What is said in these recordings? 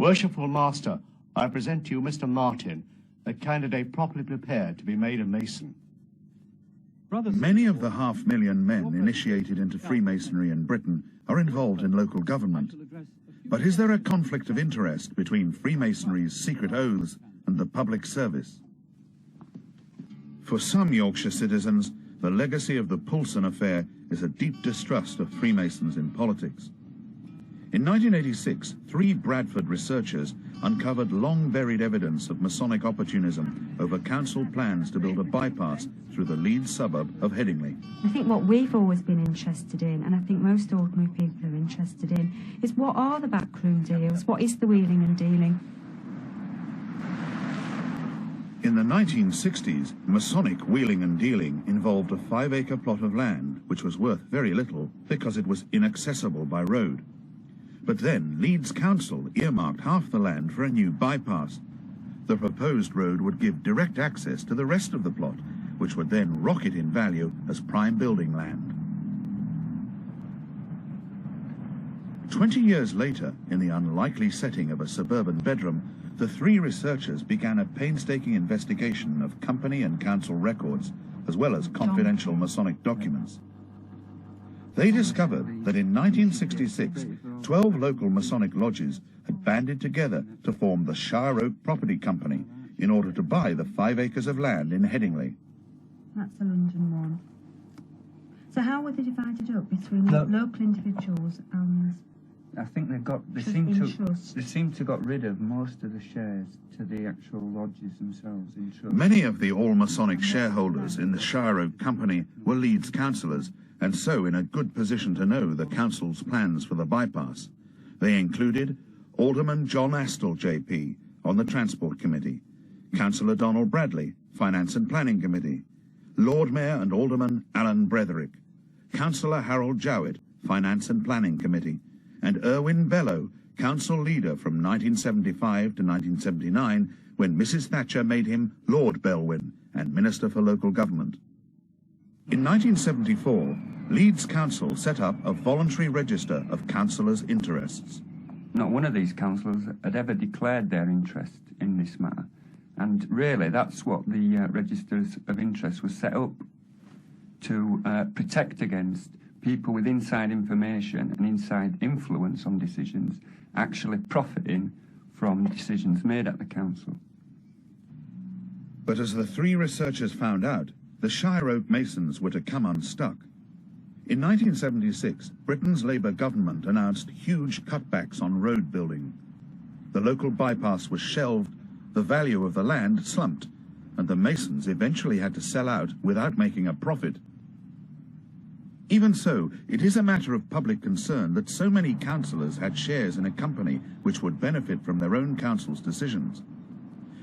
Worshipful Master, I present to you Mr. Martin, a candidate properly prepared to be made a Mason. Many of the 500,000 men initiated into Freemasonry in Britain are involved in local government. But is there a conflict of interest between Freemasonry's secret oaths and the public service? For some Yorkshire citizens, the legacy of the Poulsen affair is a deep distrust of Freemasons in politics. In 1986, 3 Bradford researchers uncovered long-buried evidence of Masonic opportunism over council plans to build a bypass through the Leeds suburb of Headingley. I think what we've always been interested in, and I think most ordinary people are interested in, is what are the backroom deals? What is the wheeling and dealing? In the 1960s, Masonic wheeling and dealing involved a 5-acre plot of land, which was worth very little because it was inaccessible by road. But then Leeds Council earmarked half the land for a new bypass. The proposed road would give direct access to the rest of the plot, which would then rocket in value as prime building land. 20 years later, in the unlikely setting of a suburban bedroom, the 3 researchers began a painstaking investigation of company and council records, as well as confidential Masonic documents. They discovered that in 1966, 12 local Masonic lodges had banded together to form the Shire Property Company in order to buy the 5 acres of land in Headingley. That's the London one. So how were they divided up between local individuals and... I think they seem to got rid of most of the shares to the actual lodges themselves in trust. Many of the all-Masonic shareholders in the Shire Company were Leeds councillors, and so in a good position to know the council's plans for the bypass. They included Alderman John Astle, JP, on the Transport Committee, Councillor Donald Bradley, Finance and Planning Committee, Lord Mayor and Alderman Alan Bretherick, Councillor Harold Jowett, Finance and Planning Committee, and Irwin Bellow, council leader from 1975 to 1979, when Mrs. Thatcher made him Lord Belwyn and Minister for Local Government. In 1974, Leeds Council set up a voluntary register of councillors' interests. Not one of these councillors had ever declared their interest in this matter, and really that's what the registers of interest was set up to protect against people with inside information and inside influence on decisions actually profiting from decisions made at the council. But as the 3 researchers found out, the Shire Oak Masons were to come unstuck. In 1976, Britain's Labour government announced huge cutbacks on road building. The local bypass was shelved, the value of the land slumped, and the Masons eventually had to sell out without making a profit. Even so, it is a matter of public concern that so many councillors had shares in a company which would benefit from their own council's decisions.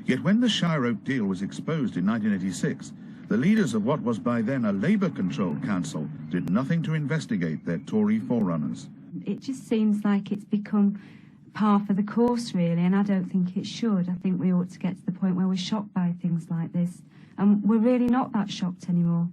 Yet when the Shire Oak deal was exposed in 1986, the leaders of what was by then a Labour-controlled council did nothing to investigate their Tory forerunners. It just seems like it's become par for the course, really, and I don't think it should. I think we ought to get to the point where we're shocked by things like this, and we're really not that shocked anymore.